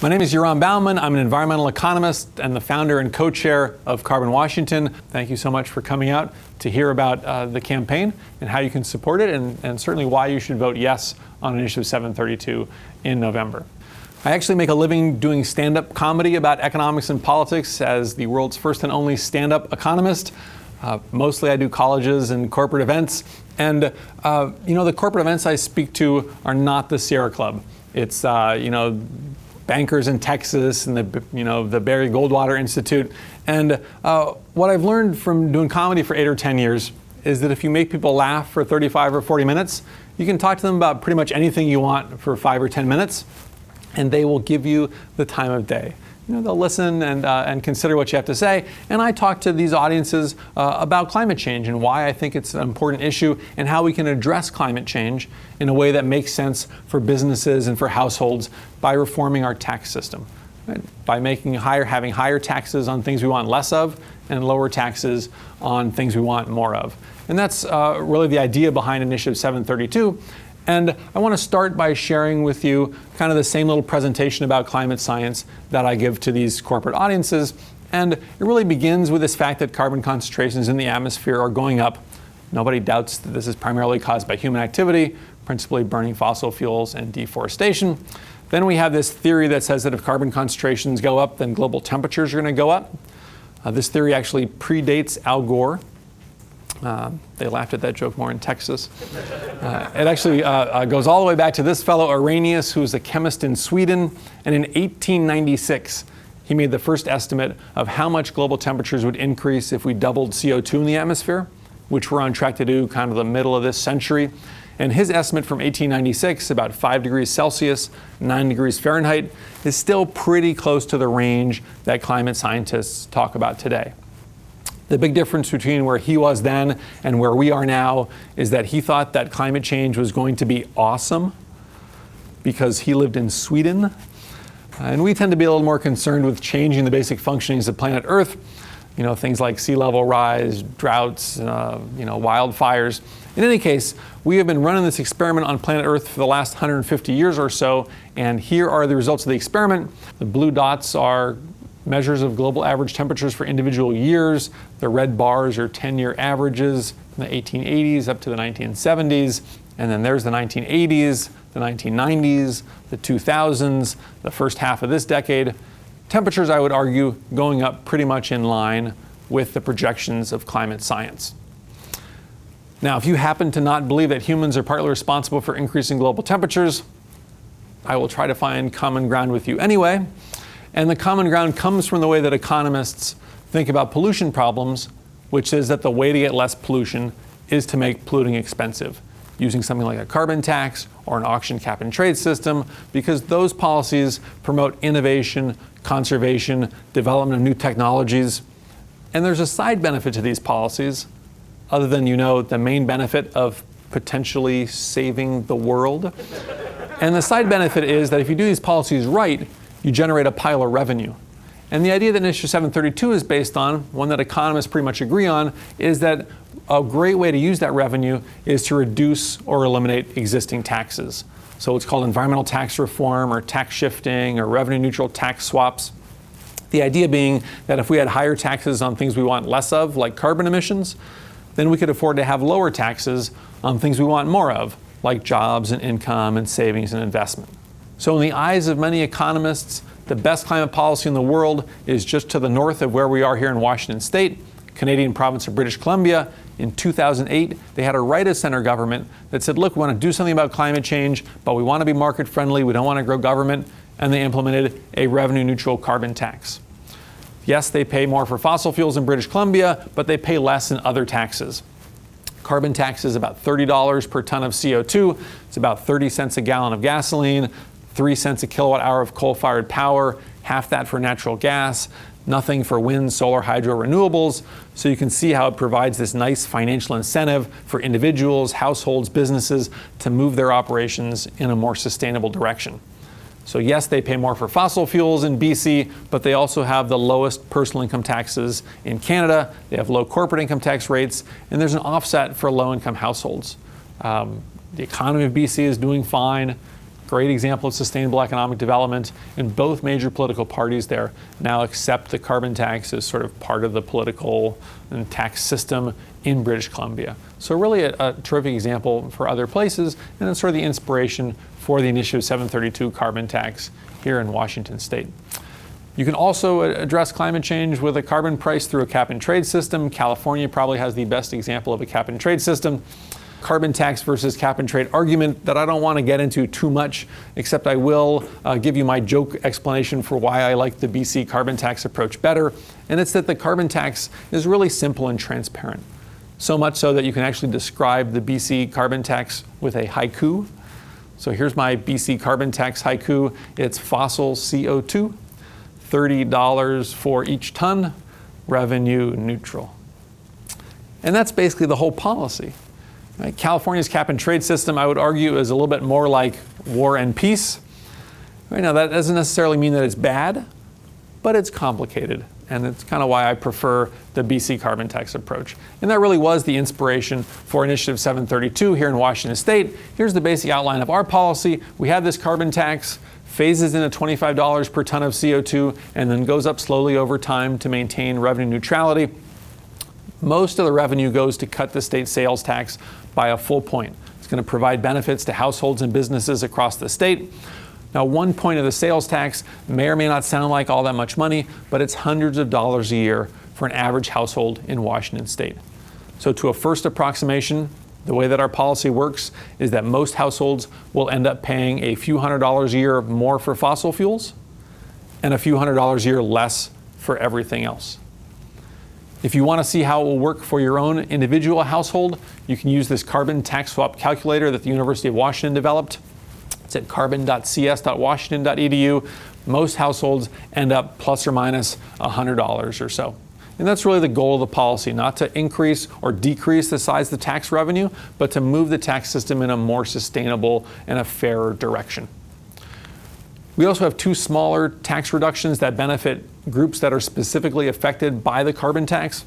My name is Yoram Bauman. I'm an environmental economist and the founder and co-chair of Carbon Washington. Thank you so much for coming out to hear about the campaign and how you can support it, and certainly why you should vote yes on Initiative 732 in November. I actually make a living doing stand-up comedy about economics and politics as the world's first and only stand-up economist. Mostly I do colleges and corporate events. And the corporate events I speak to are not the Sierra Club. It's bankers in Texas and the Barry Goldwater Institute. And what I've learned from doing comedy for 8 or 10 years is that if you make people laugh for 35 or 40 minutes, you can talk to them about pretty much anything you want for 5 or 10 minutes, and they will give you the time of day. They'll listen and consider what you have to say. And I talk to these audiences about climate change and why I think it's an important issue and how we can address climate change in a way that makes sense for businesses and for households by reforming our tax system, right? By having higher taxes on things we want less of and lower taxes on things we want more of. And that's really the idea behind Initiative 732. And I want to start by sharing with you kind of the same little presentation about climate science that I give to these corporate audiences. And it really begins with this fact that carbon concentrations in the atmosphere are going up. Nobody doubts that this is primarily caused by human activity, principally burning fossil fuels and deforestation. Then we have this theory that says that if carbon concentrations go up, then global temperatures are going to go up. This theory actually predates Al Gore. They laughed at that joke more in Texas. It actually goes all the way back to this fellow Arrhenius, who was a chemist in Sweden. And in 1896, he made the first estimate of how much global temperatures would increase if we doubled CO2 in the atmosphere, which we're on track to do kind of the middle of this century. And his estimate from 1896, about 5 degrees Celsius, 9 degrees Fahrenheit, is still pretty close to the range that climate scientists talk about today. The big difference between where he was then and where we are now is that he thought that climate change was going to be awesome because he lived in Sweden. And we tend to be a little more concerned with changing the basic functionings of planet Earth. Things like sea level rise, droughts, wildfires. In any case, we have been running this experiment on planet Earth for the last 150 years or so, and here are the results of the experiment. The blue dots are measures of global average temperatures for individual years. The red bars are 10-year averages from the 1880s up to the 1970s. And then there's the 1980s, the 1990s, the 2000s, the first half of this decade. Temperatures, I would argue, going up pretty much in line with the projections of climate science. Now, if you happen to not believe that humans are partly responsible for increasing global temperatures, I will try to find common ground with you anyway. And the common ground comes from the way that economists think about pollution problems, which is that the way to get less pollution is to make polluting expensive, using something like a carbon tax or an auction cap and trade system, because those policies promote innovation, conservation, development of new technologies. And there's a side benefit to these policies, other than the main benefit of potentially saving the world. And the side benefit is that if you do these policies right, you generate a pile of revenue. And the idea that Initiative 732 is based on, one that economists pretty much agree on, is that a great way to use that revenue is to reduce or eliminate existing taxes. So it's called environmental tax reform or tax shifting or revenue neutral tax swaps. The idea being that if we had higher taxes on things we want less of, like carbon emissions, then we could afford to have lower taxes on things we want more of, like jobs and income and savings and investment. So in the eyes of many economists, the best climate policy in the world is just to the north of where we are here in Washington State, Canadian province of British Columbia. In 2008, they had a right-of-center government that said, look, we want to do something about climate change, but we want to be market-friendly, we don't want to grow government, and they implemented a revenue-neutral carbon tax. Yes, they pay more for fossil fuels in British Columbia, but they pay less in other taxes. Carbon tax is about $30 per ton of CO2. It's about 30 cents a gallon of gasoline, 3 cents a kilowatt hour of coal-fired power, half that for natural gas, nothing for wind, solar, hydro, renewables. So you can see how it provides this nice financial incentive for individuals, households, businesses to move their operations in a more sustainable direction. So yes, they pay more for fossil fuels in BC, but they also have the lowest personal income taxes in Canada. They have low corporate income tax rates, and there's an offset for low-income households. The economy of BC is doing fine. great example of sustainable economic development, and both major political parties there now accept the carbon tax as sort of part of the political and tax system in British Columbia. So really a terrific example for other places, and it's sort of the inspiration for the Initiative 732 carbon tax here in Washington state. You can also address climate change with a carbon price through a cap and trade system. California probably has the best example of a cap and trade system. Carbon tax versus cap and trade argument that I don't want to get into too much, except I will give you my joke explanation for why I like the BC carbon tax approach better. And it's that the carbon tax is really simple and transparent. So much so that you can actually describe the BC carbon tax with a haiku. So here's my BC carbon tax haiku. It's fossil CO2, $30 for each ton, revenue neutral. And that's basically the whole policy. Right? California's cap and trade system, I would argue, is a little bit more like war and peace. Right now, that doesn't necessarily mean that it's bad, but it's complicated. And it's kind of why I prefer the BC carbon tax approach. And that really was the inspiration for Initiative 732 here in Washington state. Here's the basic outline of our policy. We have this carbon tax, phases in at $25 per ton of CO2, and then goes up slowly over time to maintain revenue neutrality. Most of the revenue goes to cut the state sales tax by a full point. It's going to provide benefits to households and businesses across the state. Now, 1 point of the sales tax may or may not sound like all that much money, but it's hundreds of dollars a year for an average household in Washington state. So to a first approximation, the way that our policy works is that most households will end up paying a few $100s a year more for fossil fuels and a few $100s a year less for everything else. If you want to see how it will work for your own individual household, you can use this carbon tax swap calculator that the University of Washington developed. It's at carbon.cs.washington.edu. Most households end up plus or minus $100 or so. And that's really the goal of the policy, not to increase or decrease the size of the tax revenue, but to move the tax system in a more sustainable and a fairer direction. We also have two smaller tax reductions that benefit groups that are specifically affected by the carbon tax.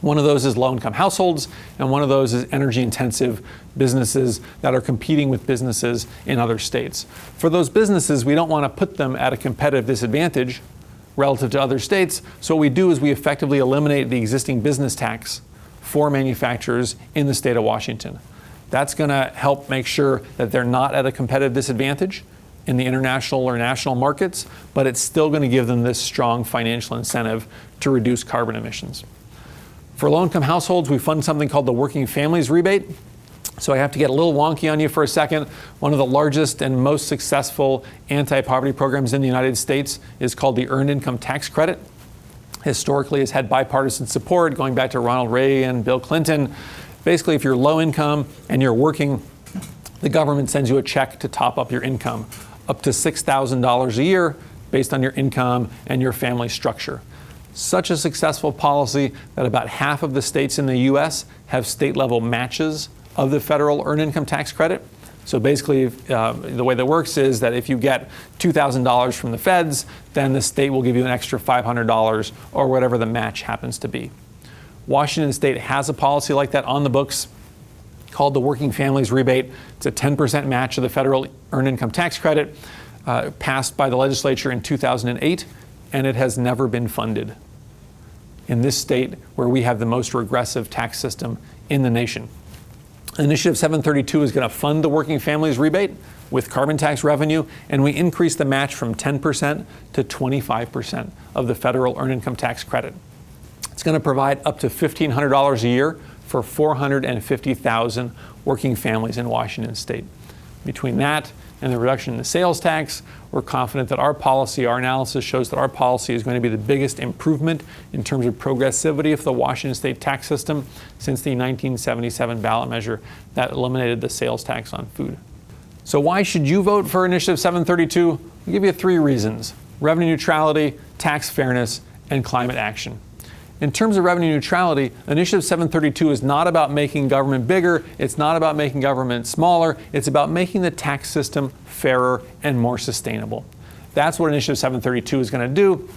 One of those is low-income households, and one of those is energy-intensive businesses that are competing with businesses in other states. For those businesses, we don't want to put them at a competitive disadvantage relative to other states, so what we do is we effectively eliminate the existing business tax for manufacturers in the state of Washington. That's going to help make sure that they're not at a competitive disadvantage in the international or national markets, but it's still going to give them this strong financial incentive to reduce carbon emissions. For low-income households, we fund something called the Working Families Rebate. So I have to get a little wonky on you for a second. One of the largest and most successful anti-poverty programs in the United States is called the Earned Income Tax Credit. Historically, it's had bipartisan support going back to Ronald Reagan, Bill Clinton. Basically, if you're low income and you're working, the government sends you a check to top up your income, up to $6,000 a year based on your income and your family structure. Such a successful policy that about half of the states in the U.S. have state-level matches of the federal earned income tax credit. So basically, the way that works is that if you get $2,000 from the feds, then the state will give you an extra $500 or whatever the match happens to be. Washington state has a policy like that on the books called the Working Families Rebate. It's a 10% match of the federal earned income tax credit, passed by the legislature in 2008, and it has never been funded in this state where we have the most regressive tax system in the nation. Initiative 732 is going to fund the Working Families Rebate with carbon tax revenue, and we increase the match from 10% to 25% of the federal earned income tax credit. It's going to provide up to $1,500 a year for 450,000 working families in Washington state. Between that and the reduction in the sales tax, we're confident that our policy, our analysis shows that our policy is going to be the biggest improvement in terms of progressivity of the Washington state tax system since the 1977 ballot measure that eliminated the sales tax on food. So why should you vote for Initiative 732? I'll give you 3 reasons: revenue neutrality, tax fairness, and climate action. In terms of revenue neutrality, Initiative 732 is not about making government bigger, it's not about making government smaller, it's about making the tax system fairer and more sustainable. That's what Initiative 732 is going to do,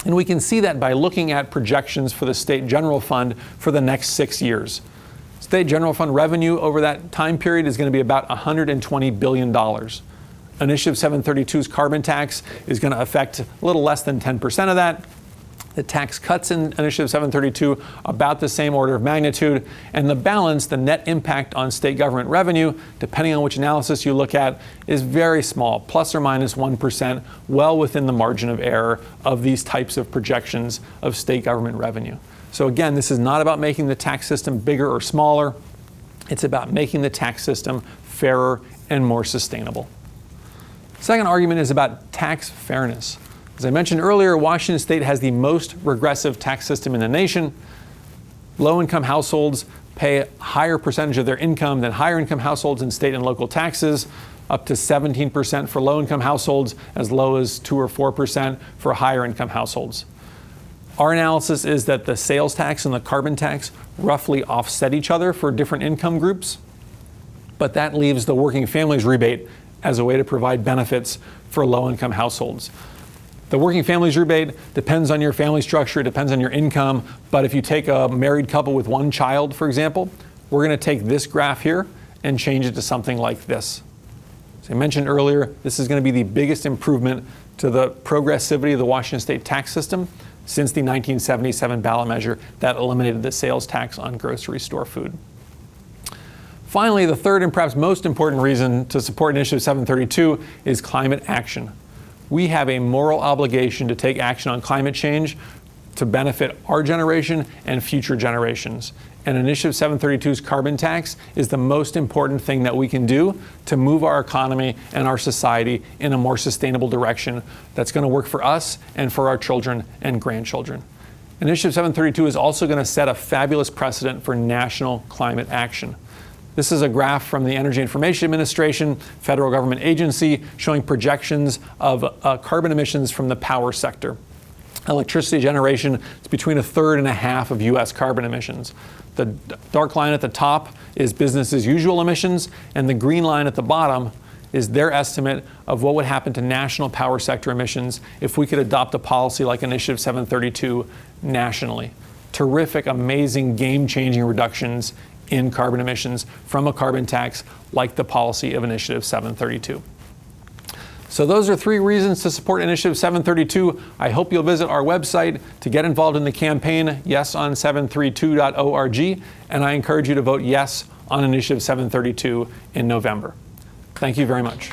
and we can see that by looking at projections for the State General Fund for the next 6 years. State General Fund revenue over that time period is going to be about $120 billion. Initiative 732's carbon tax is going to affect a little less than 10% of that. The tax cuts in Initiative 732 about the same order of magnitude, and the balance, the net impact on state government revenue, depending on which analysis you look at, is very small, plus or minus 1%, well within the margin of error of these types of projections of state government revenue. So again, this is not about making the tax system bigger or smaller. It's about making the tax system fairer and more sustainable. Second argument is about tax fairness. As I mentioned earlier, Washington State has the most regressive tax system in the nation. Low-income households pay a higher percentage of their income than higher-income households in state and local taxes, up to 17% for low-income households, as low as 2 or 4% for higher-income households. Our analysis is that the sales tax and the carbon tax roughly offset each other for different income groups, but that leaves the working families rebate as a way to provide benefits for low-income households. The working families rebate depends on your family structure, it depends on your income, but if you take a married couple with one child, for example, we're going to take this graph here and change it to something like this. As I mentioned earlier, this is going to be the biggest improvement to the progressivity of the Washington State tax system since the 1977 ballot measure that eliminated the sales tax on grocery store food. Finally, the third and perhaps most important reason to support Initiative 732 is climate action. We have a moral obligation to take action on climate change to benefit our generation and future generations. And Initiative 732's carbon tax is the most important thing that we can do to move our economy and our society in a more sustainable direction that's going to work for us and for our children and grandchildren. Initiative 732 is also going to set a fabulous precedent for national climate action. This is a graph from the Energy Information Administration, federal government agency, showing projections of carbon emissions from the power sector. Electricity generation is between 1/3 and 1/2 of U.S. carbon emissions. The dark line at the top is business as usual emissions, and the green line at the bottom is their estimate of what would happen to national power sector emissions if we could adopt a policy like Initiative 732 nationally. Terrific, amazing, game-changing reductions in carbon emissions from a carbon tax like the policy of Initiative 732. So those are 3 reasons to support Initiative 732. I hope you'll visit our website to get involved in the campaign, yeson732.org, and I encourage you to vote yes on Initiative 732 in November. Thank you very much.